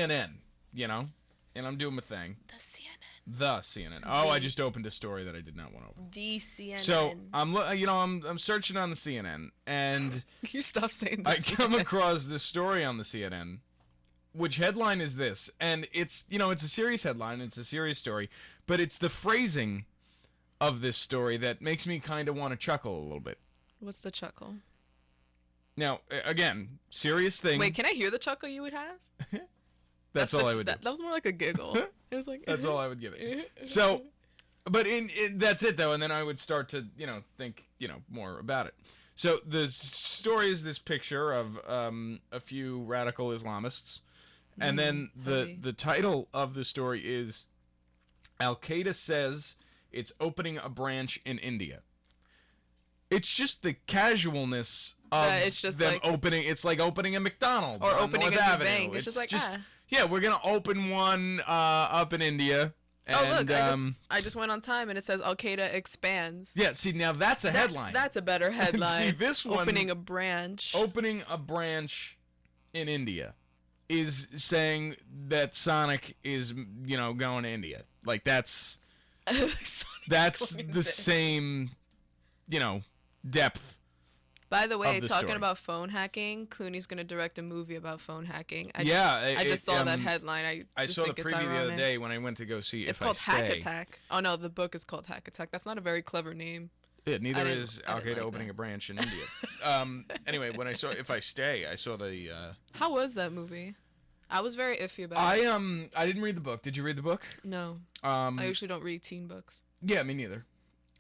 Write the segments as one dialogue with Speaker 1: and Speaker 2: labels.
Speaker 1: CNN, you know, and I'm doing my thing.
Speaker 2: The CNN.
Speaker 1: The CNN. Oh, I just opened a story that I did not want to open.
Speaker 2: The CNN.
Speaker 1: So I'm searching on the CNN, and
Speaker 2: you stop saying the
Speaker 1: I
Speaker 2: CNN.
Speaker 1: come across this story on the CNN, which headline is this, and it's it's a serious headline, it's a serious story, but it's the phrasing of this story that makes me kind of want to chuckle a little bit.
Speaker 2: What's the chuckle?
Speaker 1: Now, again, serious thing.
Speaker 2: Wait, can I hear the chuckle you would have?
Speaker 1: That's all I would do.
Speaker 2: That was more like a giggle. It was like
Speaker 1: That's all I would give it. So, but that's it though, and then I would start to think more about it. So the story is this picture of a few radical Islamists, and then the title of the story is Al Qaeda says it's opening a branch in India. It's just the casualness of
Speaker 2: it's just
Speaker 1: them
Speaker 2: like,
Speaker 1: opening. It's like opening a McDonald's
Speaker 2: or
Speaker 1: on
Speaker 2: opening
Speaker 1: North
Speaker 2: a new
Speaker 1: Avenue.
Speaker 2: bank. It's just like
Speaker 1: yeah, we're gonna open one up in India. And,
Speaker 2: oh look, I just went on time and it says Al Qaeda expands.
Speaker 1: Yeah, see now that's a headline.
Speaker 2: That's a better headline.
Speaker 1: See this one,
Speaker 2: opening a branch.
Speaker 1: Opening a branch in India is saying that Sonic is going to India. Like that's the same depth.
Speaker 2: By the way, talking
Speaker 1: story.
Speaker 2: about phone hacking, Clooney's going to direct a movie about phone hacking. I just saw that headline.
Speaker 1: I saw the preview the other day when I went to go see
Speaker 2: It's called Hack Attack. Oh, no, the book is called Hack Attack. That's not a very clever name.
Speaker 1: Yeah, neither is Al Qaeda opening a branch in India. Anyway, when I saw If I Stay, I saw the...
Speaker 2: How was that movie? I was very iffy about it.
Speaker 1: I didn't read the book. Did you read the book?
Speaker 2: No. I usually don't read teen books.
Speaker 1: Yeah, me neither.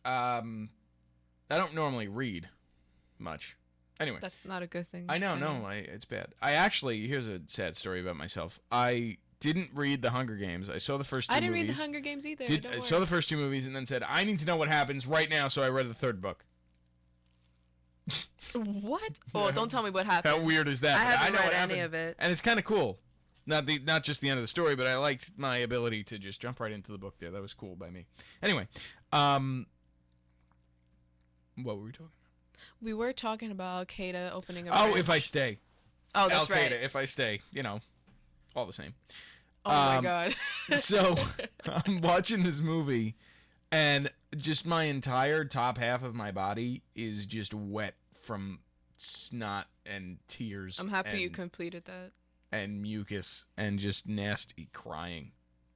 Speaker 1: I don't normally read much. Anyway.
Speaker 2: That's not a good thing.
Speaker 1: I know, it's bad. Here's a sad story about myself. I didn't read The Hunger Games. I saw the first two movies.
Speaker 2: I didn't read The Hunger Games either.
Speaker 1: I saw the first two movies and then said, I need to know what happens right now, so I read the third book.
Speaker 2: What? Oh, don't tell me what happened.
Speaker 1: How weird is that?
Speaker 2: I haven't
Speaker 1: know
Speaker 2: read any of it.
Speaker 1: And it's kind of cool. Not just the end of the story, but I liked my ability to just jump right into the book there. That was cool by me. Anyway, what were we talking about?
Speaker 2: We were talking about Al Qaeda opening a
Speaker 1: branch.
Speaker 2: branch.
Speaker 1: If I Stay.
Speaker 2: Oh, that's
Speaker 1: Al Qaeda,
Speaker 2: right.
Speaker 1: If I Stay, all the same.
Speaker 2: Oh my God.
Speaker 1: So I'm watching this movie, and just my entire top half of my body is just wet from snot and tears.
Speaker 2: I'm happy you completed that.
Speaker 1: And mucus and just nasty crying,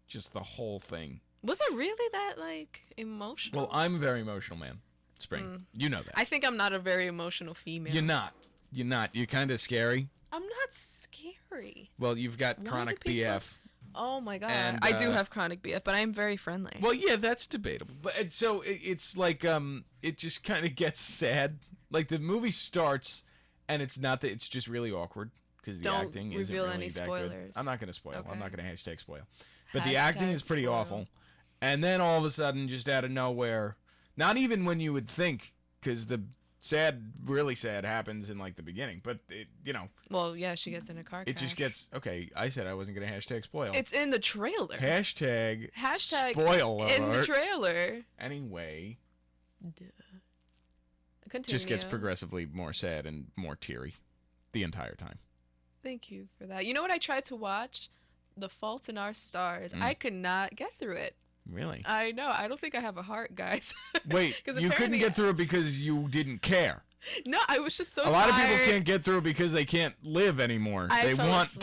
Speaker 1: just the whole thing.
Speaker 2: Was it really that emotional?
Speaker 1: Well, I'm a very emotional man. Spring, you know that.
Speaker 2: I think I'm not a very emotional female.
Speaker 1: You're not. You're kind of scary.
Speaker 2: I'm not scary.
Speaker 1: Well, you've got chronic BF.
Speaker 2: Oh my God.
Speaker 1: And,
Speaker 2: I do have chronic BF, but I'm very friendly.
Speaker 1: Well, yeah, that's debatable. But so it's like it just kind of gets sad. Like the movie starts, and it's not that it's just really awkward because the acting isn't really
Speaker 2: any
Speaker 1: that
Speaker 2: spoilers.
Speaker 1: good. I'm not going to spoil.
Speaker 2: Okay.
Speaker 1: I'm not going to hashtag spoil. But the acting is pretty awful. And then all of a sudden, just out of nowhere, not even when you would think, because the really sad happens in the beginning, but it,
Speaker 2: Well, yeah, she gets in a car crash.
Speaker 1: It just gets, okay, I said I wasn't going to hashtag spoil.
Speaker 2: It's in the trailer.
Speaker 1: Hashtag
Speaker 2: spoil in the trailer.
Speaker 1: Anyway.
Speaker 2: Duh. Continue.
Speaker 1: Just gets progressively more sad and more teary the entire time.
Speaker 2: Thank you for that. You know what I tried to watch? The Fault in Our Stars. I could not get through it.
Speaker 1: Really?
Speaker 2: I know. I don't think I have a heart, guys.
Speaker 1: Wait, you couldn't get through it because you didn't care.
Speaker 2: No, I was just so tired.
Speaker 1: A lot of people can't get through it because they can't live anymore. They want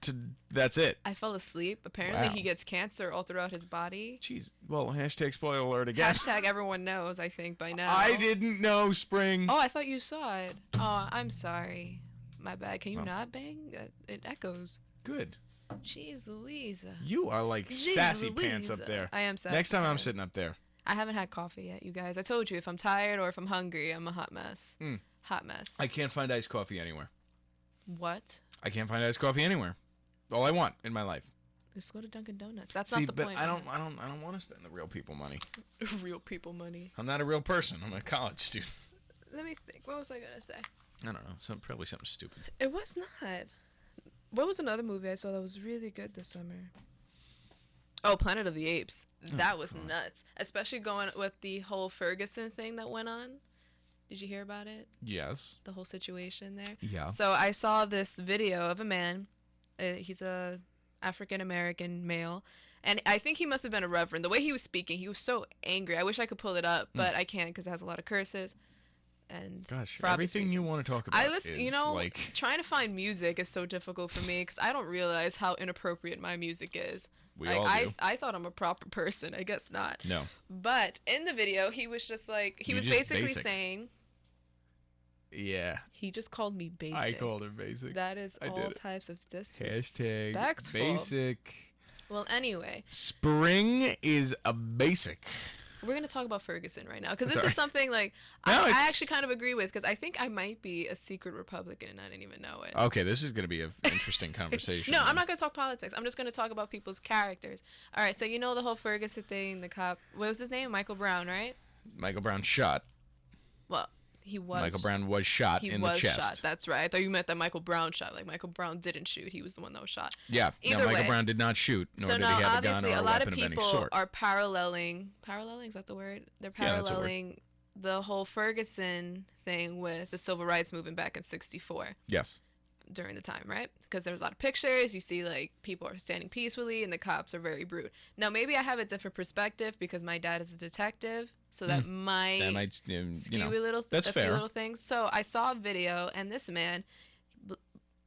Speaker 1: to. That's it.
Speaker 2: I fell asleep. Apparently, he gets cancer all throughout his body.
Speaker 1: Jeez. Well, hashtag spoiler alert again.
Speaker 2: Hashtag everyone knows, I think, by now.
Speaker 1: I didn't know, Spring.
Speaker 2: Oh, I thought you saw it. Oh, I'm sorry. My bad. Can you not bang? It echoes.
Speaker 1: Good.
Speaker 2: Jeez Louise.
Speaker 1: You are like sassy pants up there.
Speaker 2: I am sassy
Speaker 1: Next time I'm sitting up there.
Speaker 2: I haven't had coffee yet, you guys. I told you, if I'm tired or if I'm hungry, I'm a hot mess. Hot mess.
Speaker 1: I can't find iced coffee anywhere.
Speaker 2: What?
Speaker 1: I can't find iced coffee anywhere. All I want in my life.
Speaker 2: Just go to Dunkin' Donuts. That's not the point.
Speaker 1: I don't want to spend the real people money.
Speaker 2: Real people money.
Speaker 1: I'm not a real person. I'm a college student.
Speaker 2: Let me think. What was I gonna say?
Speaker 1: I don't know. Probably something stupid.
Speaker 2: It was not. What was another movie I saw that was really good this summer? Oh, Planet of the Apes. That was nuts. Especially going with the whole Ferguson thing that went on. Did you hear about it?
Speaker 1: Yes.
Speaker 2: The whole situation there?
Speaker 1: Yeah.
Speaker 2: So I saw this video of a man He's a African American male, and I think he must have been a reverend. The way he was speaking, he was so angry. I wish I could pull it up, but I can't because it has a lot of curses. And
Speaker 1: Gosh,
Speaker 2: for obvious
Speaker 1: everything you
Speaker 2: reasons.
Speaker 1: want to talk about
Speaker 2: I listen,
Speaker 1: is like
Speaker 2: trying to find music is so difficult for me because I don't realize how inappropriate my music is.
Speaker 1: we
Speaker 2: Like,
Speaker 1: all do.
Speaker 2: I thought I'm a proper person. I guess not.
Speaker 1: No.
Speaker 2: But in the video, he was just like, he
Speaker 1: You're
Speaker 2: was
Speaker 1: just
Speaker 2: basically
Speaker 1: basic.
Speaker 2: saying,
Speaker 1: Yeah.
Speaker 2: he just called me basic.
Speaker 1: I called him basic.
Speaker 2: That is
Speaker 1: I
Speaker 2: all
Speaker 1: did it.
Speaker 2: types of
Speaker 1: Hashtag
Speaker 2: disrespectful.
Speaker 1: basic.
Speaker 2: Well, anyway,
Speaker 1: Spring is a basic.
Speaker 2: we're going to talk about Ferguson right now because this
Speaker 1: Sorry.
Speaker 2: is something like
Speaker 1: No,
Speaker 2: I
Speaker 1: it's-
Speaker 2: actually kind of agree with because I think I might be a secret Republican and I didn't even know it.
Speaker 1: Okay, this is going to be an interesting conversation.
Speaker 2: No, I'm not going to talk politics. I'm just going to talk about people's characters. All right, so you know the whole Ferguson thing, the cop, what was his name? Michael Brown, right?
Speaker 1: Michael Brown shot.
Speaker 2: Well, he was.
Speaker 1: Michael Brown was shot
Speaker 2: He
Speaker 1: in
Speaker 2: was
Speaker 1: the chest.
Speaker 2: shot. That's right. I thought you meant that Michael Brown shot. Like Michael Brown didn't shoot. He was the one that was shot.
Speaker 1: Yeah.
Speaker 2: Either
Speaker 1: no, Michael
Speaker 2: way.
Speaker 1: Brown did not shoot, nor
Speaker 2: So
Speaker 1: did
Speaker 2: now,
Speaker 1: he have a gun or
Speaker 2: obviously,
Speaker 1: a
Speaker 2: a lot of
Speaker 1: weapon of any
Speaker 2: people
Speaker 1: sort.
Speaker 2: are paralleling. Paralleling, is that the word? They're
Speaker 1: Yeah, that's a word.
Speaker 2: paralleling the whole Ferguson thing with the civil rights movement back in '64
Speaker 1: Yes.
Speaker 2: during the time, right? Because there was a lot of pictures. You see, like, people are standing peacefully, and the cops are very brute. Now, maybe I have a different perspective because my dad is a detective, so that might
Speaker 1: That might,
Speaker 2: skew a little,
Speaker 1: that's
Speaker 2: a
Speaker 1: fair.
Speaker 2: few little things. So I saw a video, and this man,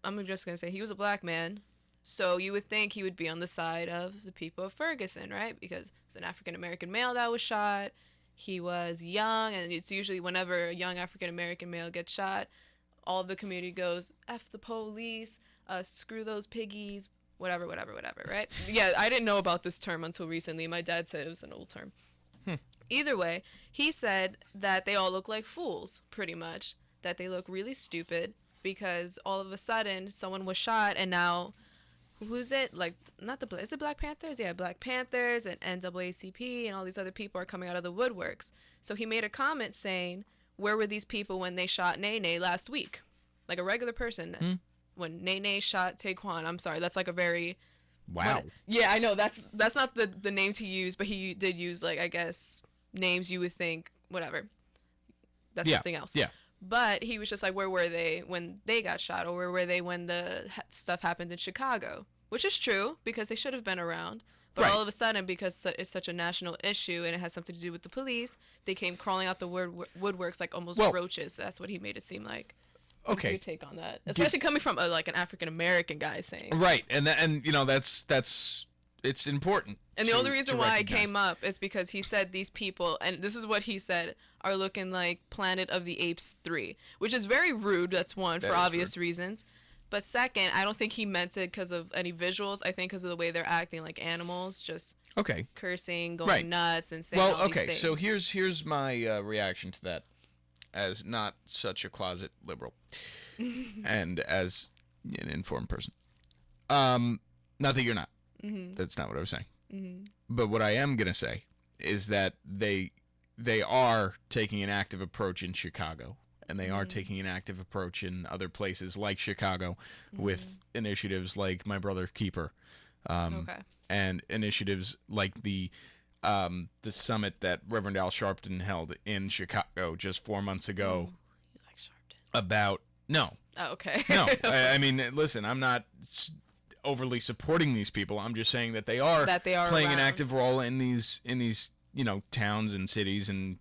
Speaker 2: I'm just gonna say he was a black man, so you would think he would be on the side of the people of Ferguson, right? Because it's an African American male that was shot. He was young, and it's usually whenever a young African American male gets shot, all of the community goes, "F the police, screw those piggies," whatever, right? Yeah, I didn't know about this term until recently. My dad said it was an old term. Either way, he said that they all look like fools, pretty much. That they look really stupid because all of a sudden someone was shot and now, who's it? Like, not the, is it Black Panthers? Yeah, Black Panthers and NAACP and all these other people are coming out of the woodworks. So he made a comment saying, where were these people when they shot Nene last week? Like a regular person. When Nene shot Taekwon, I'm sorry, that's like a very...
Speaker 1: Wow.
Speaker 2: Yeah, I know that's not the names he used, but he did use, like, I guess names you would think whatever. That's
Speaker 1: Yeah,
Speaker 2: something else.
Speaker 1: yeah.
Speaker 2: But he was just like, where were they when they got shot, or where were they when the stuff happened in Chicago? Which is true because they should have been around. But
Speaker 1: Right.
Speaker 2: all of a sudden, because it's such a national issue and it has something to do with the police, they came crawling out the woodworks like almost
Speaker 1: Well-
Speaker 2: roaches. That's what he made it seem like. What's
Speaker 1: Okay.
Speaker 2: your take on that? Especially coming from like an African American guy saying.
Speaker 1: Right, and that's it's important.
Speaker 2: And the
Speaker 1: to-
Speaker 2: only reason
Speaker 1: to
Speaker 2: why it
Speaker 1: recognize.
Speaker 2: came up is because he said these people, and this is what he said, are looking like Planet of the Apes 3, which is very rude. That's one,
Speaker 1: That
Speaker 2: for
Speaker 1: is
Speaker 2: obvious reasons. But second, I don't think he meant it because of any visuals. I think because of the way they're acting like animals, just
Speaker 1: Okay.
Speaker 2: cursing, going
Speaker 1: Right.
Speaker 2: nuts, and saying
Speaker 1: Well,
Speaker 2: all
Speaker 1: okay.
Speaker 2: these
Speaker 1: So
Speaker 2: things.
Speaker 1: here's my reaction to that, as not such a closet liberal, and as an informed person. Not that you're not. That's not what I was saying. But what I am gonna say is that they are taking an active approach in Chicago, and they are taking an active approach in other places like Chicago, with initiatives like My Brother Keeper,
Speaker 2: Okay.
Speaker 1: and initiatives like the summit that Reverend Al Sharpton held in Chicago just 4 months ago
Speaker 2: You like Sharpton?
Speaker 1: about no.
Speaker 2: Oh, okay.
Speaker 1: No, I mean, listen, I'm not overly supporting these people. I'm just saying that they are,
Speaker 2: That they are
Speaker 1: playing an
Speaker 2: around.
Speaker 1: active role in these towns and cities and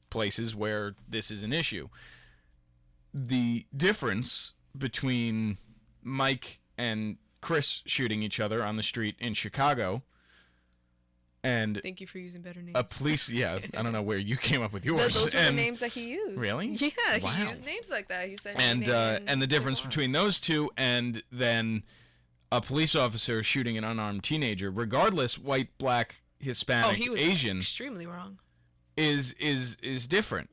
Speaker 1: places where this is an issue. The difference between Mike and Chris shooting each other on the street in Chicago and
Speaker 2: Thank you for using better names.
Speaker 1: a police, yeah, I don't know where you came up with yours.
Speaker 2: Those were the
Speaker 1: and,
Speaker 2: names that he used.
Speaker 1: Really?
Speaker 2: Yeah,
Speaker 1: Wow.
Speaker 2: he used names like that. He said
Speaker 1: and
Speaker 2: Nene
Speaker 1: the difference
Speaker 2: Taekwon.
Speaker 1: between those two and then a police officer shooting an unarmed teenager, regardless white, black, Hispanic,
Speaker 2: he was
Speaker 1: Asian,
Speaker 2: extremely wrong.
Speaker 1: is different.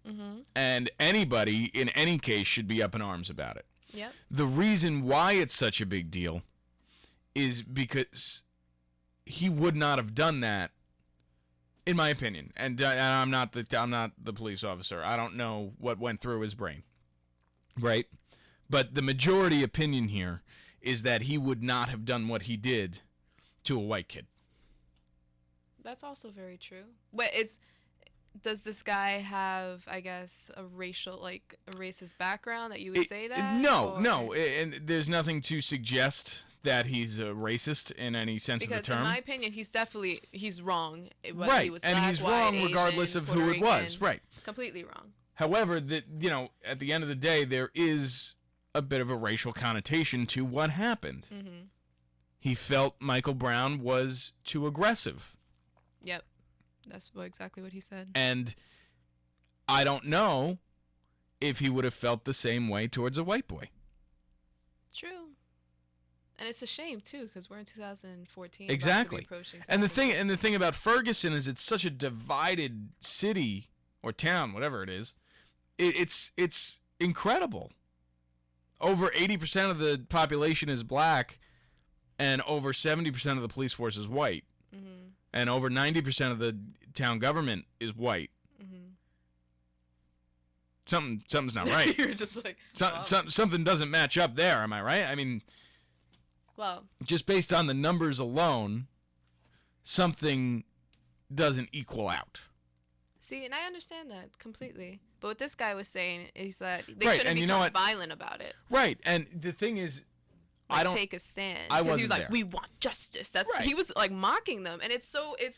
Speaker 1: And anybody in any case should be up in arms about it.
Speaker 2: Yep.
Speaker 1: The reason why it's such a big deal is because he would not have done that, in my opinion. And I'm not the police officer. I don't know what went through his brain, right? But the majority opinion here is that he would not have done what he did to a white kid.
Speaker 2: That's also very true. Wait, does this guy have, I guess, a racist background that you would say that?
Speaker 1: No,
Speaker 2: or-
Speaker 1: no, and there's nothing to suggest that he's a racist in any sense
Speaker 2: Because
Speaker 1: of the term.
Speaker 2: in my opinion, he's wrong. Whether
Speaker 1: Right,
Speaker 2: he was
Speaker 1: and
Speaker 2: black,
Speaker 1: he's
Speaker 2: white,
Speaker 1: wrong
Speaker 2: Asian,
Speaker 1: regardless of
Speaker 2: Puerto
Speaker 1: who it was.
Speaker 2: Rican.
Speaker 1: Right.
Speaker 2: Completely wrong.
Speaker 1: However, at the end of the day, there is a bit of a racial connotation to what happened.
Speaker 2: Mm-hmm.
Speaker 1: He felt Michael Brown was too aggressive.
Speaker 2: Yep. That's exactly what he said.
Speaker 1: And I don't know if he would have felt the same way towards a white boy.
Speaker 2: True. And it's a shame too, because we're in 2014.
Speaker 1: Exactly.
Speaker 2: About to be approaching
Speaker 1: And the
Speaker 2: 2015.
Speaker 1: thing about Ferguson is it's such a divided city or town, whatever it is. It's incredible. Over 80% of the population is black, and over 70% of the police force is white,
Speaker 2: Mm-hmm.
Speaker 1: and over 90% of the town government is white.
Speaker 2: Mm-hmm.
Speaker 1: Something's not right.
Speaker 2: You're just like, wow.
Speaker 1: Something doesn't match up there. Am I right? I mean,
Speaker 2: Well,
Speaker 1: just based on the numbers alone, something doesn't equal out.
Speaker 2: see, and I understand that completely. But what this guy was saying is that they
Speaker 1: Right,
Speaker 2: shouldn't
Speaker 1: and you
Speaker 2: become
Speaker 1: know what?
Speaker 2: violent about it.
Speaker 1: Right, and the thing is,
Speaker 2: Like,
Speaker 1: I don't.
Speaker 2: take a stand.
Speaker 1: I
Speaker 2: Because he
Speaker 1: wasn't
Speaker 2: was like,
Speaker 1: there.
Speaker 2: we want justice. That's
Speaker 1: Right.
Speaker 2: He was like mocking them, and it's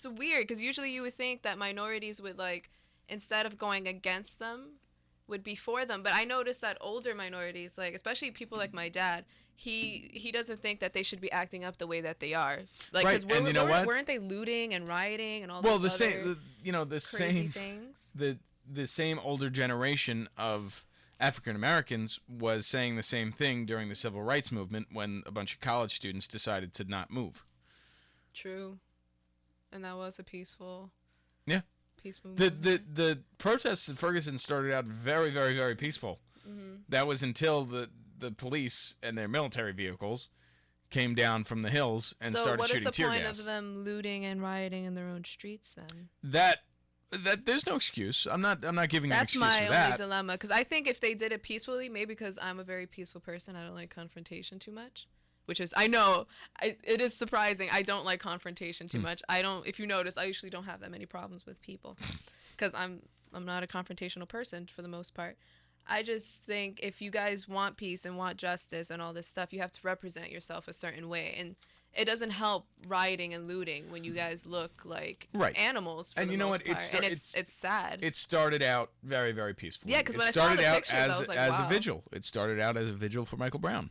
Speaker 2: weird because usually you would think that minorities would like, instead of going against them, would be for them. But I noticed that older minorities, like especially people like my dad, he doesn't think that they should be acting up the way that they are. Like,
Speaker 1: Right,
Speaker 2: 'cause
Speaker 1: and you know what?
Speaker 2: weren't they looting and rioting and all
Speaker 1: Well,
Speaker 2: this
Speaker 1: the
Speaker 2: other
Speaker 1: same, the
Speaker 2: crazy
Speaker 1: same,
Speaker 2: things?
Speaker 1: the same older generation of African Americans was saying the same thing during the civil rights movement when a bunch of college students decided to not move.
Speaker 2: True, and that was a peaceful.
Speaker 1: Yeah.
Speaker 2: Peaceful.
Speaker 1: The protests in Ferguson started out very, very, very peaceful.
Speaker 2: Mm-hmm.
Speaker 1: That was until the police and their military vehicles came down from the hills and
Speaker 2: So
Speaker 1: started
Speaker 2: what is
Speaker 1: shooting
Speaker 2: the
Speaker 1: tear
Speaker 2: point
Speaker 1: gas.
Speaker 2: of them looting and rioting in their own streets then?
Speaker 1: That there's no excuse. I'm not giving an
Speaker 2: That's
Speaker 1: excuse
Speaker 2: my
Speaker 1: for
Speaker 2: only
Speaker 1: that.
Speaker 2: dilemma, because I think if they did it peacefully, maybe because I'm a very peaceful person, I don't like confrontation too much. Which is, I know, it is surprising. I don't like confrontation too much. I don't. If you notice, I usually don't have that many problems with people, because I'm not a confrontational person for the most part. I just think if you guys want peace and want justice and all this stuff, you have to represent yourself a certain way, and it doesn't help rioting and looting when you guys look like
Speaker 1: Right.
Speaker 2: animals. For
Speaker 1: And
Speaker 2: the
Speaker 1: you know
Speaker 2: most
Speaker 1: what?
Speaker 2: part. And it's sad.
Speaker 1: It started out very, very peacefully.
Speaker 2: Yeah, 'cause
Speaker 1: it
Speaker 2: when I saw
Speaker 1: started
Speaker 2: the
Speaker 1: out
Speaker 2: pictures, I was like,
Speaker 1: as
Speaker 2: wow.
Speaker 1: a vigil. It started out as a vigil for Michael Brown,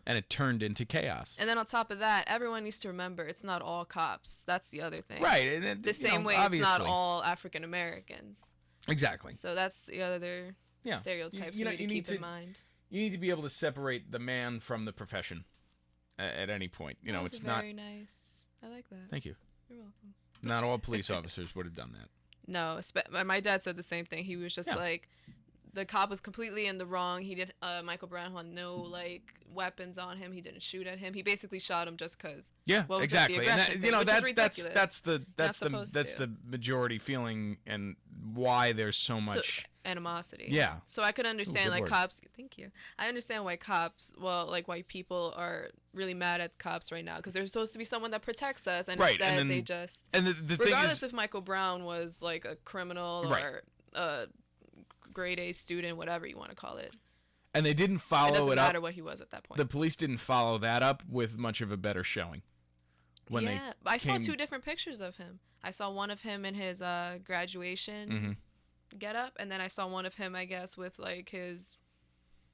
Speaker 1: and it turned into chaos.
Speaker 2: And then on top of that, everyone needs to remember it's not all cops. That's the other thing.
Speaker 1: Right. And it,
Speaker 2: The same way it's not all African Americans.
Speaker 1: Exactly.
Speaker 2: So that's the other
Speaker 1: Yeah.
Speaker 2: stereotypes
Speaker 1: You know,
Speaker 2: we need
Speaker 1: you
Speaker 2: to
Speaker 1: need
Speaker 2: keep
Speaker 1: to-
Speaker 2: in mind.
Speaker 1: You need to be able to separate the man from the profession at any point. You know,
Speaker 2: That was
Speaker 1: it's not.
Speaker 2: very nice. I like that.
Speaker 1: Thank you.
Speaker 2: You're welcome.
Speaker 1: Not all police officers would have done that.
Speaker 2: No, my dad said the same thing. He was just
Speaker 1: Yeah.
Speaker 2: like, the cop was completely in the wrong. He did. Michael Brown had no like weapons on him. He didn't shoot at him. He basically shot him just cause.
Speaker 1: Yeah,
Speaker 2: What was it, the
Speaker 1: exactly. And
Speaker 2: aggression
Speaker 1: that,
Speaker 2: thing,
Speaker 1: you know
Speaker 2: which is
Speaker 1: that's
Speaker 2: ridiculous.
Speaker 1: that's
Speaker 2: supposed to.
Speaker 1: the majority feeling and why there's so much.
Speaker 2: Animosity.
Speaker 1: Yeah.
Speaker 2: So I could understand
Speaker 1: good
Speaker 2: like
Speaker 1: word.
Speaker 2: cops. Thank you. I understand why cops, well, like white people are really mad at cops right now because there's supposed to be someone that protects us, and
Speaker 1: Right,
Speaker 2: instead
Speaker 1: and then-
Speaker 2: they just.
Speaker 1: And the thing
Speaker 2: Regardless
Speaker 1: is,
Speaker 2: if Michael Brown was like a criminal
Speaker 1: Right.
Speaker 2: or a grade A student, whatever you want to call it,
Speaker 1: and they didn't
Speaker 2: it
Speaker 1: follow
Speaker 2: doesn't
Speaker 1: it
Speaker 2: matter
Speaker 1: up.
Speaker 2: what he was at that point.
Speaker 1: The police didn't follow that up with much of a better showing. When
Speaker 2: yeah, but I saw
Speaker 1: came-
Speaker 2: 2 different pictures of him. I saw one of him in his graduation
Speaker 1: Mhm.
Speaker 2: get up, and then I saw one of him, I guess, with like his,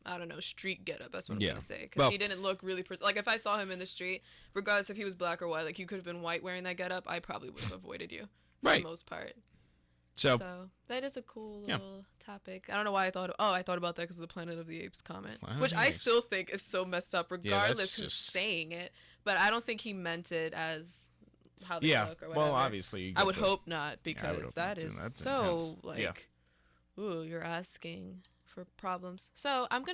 Speaker 2: I don't know, street get up. That's what I'm
Speaker 1: Yeah.
Speaker 2: gonna say, because
Speaker 1: Well-
Speaker 2: he didn't look really like if I saw him in the street, regardless if he was black or white, like you could have been white wearing that get up, I probably would have avoided you for
Speaker 1: Right.
Speaker 2: the most part.
Speaker 1: So,
Speaker 2: So that is a cool
Speaker 1: Yeah.
Speaker 2: little topic. I don't know why I thought. I thought about that because of the Planet of the Apes comment,
Speaker 1: Planet of
Speaker 2: which
Speaker 1: the
Speaker 2: I
Speaker 1: Apes.
Speaker 2: still think is so messed up, regardless who's
Speaker 1: just-
Speaker 2: saying it. But I don't think he meant it as how they
Speaker 1: yeah.
Speaker 2: look or whatever.
Speaker 1: Well, obviously, you
Speaker 2: I
Speaker 1: get
Speaker 2: would
Speaker 1: the-
Speaker 2: hope not, because
Speaker 1: hope
Speaker 2: that
Speaker 1: not, too.
Speaker 2: is
Speaker 1: That's
Speaker 2: so
Speaker 1: intense. Yeah.
Speaker 2: like, ooh, you're asking for problems. So I'm gonna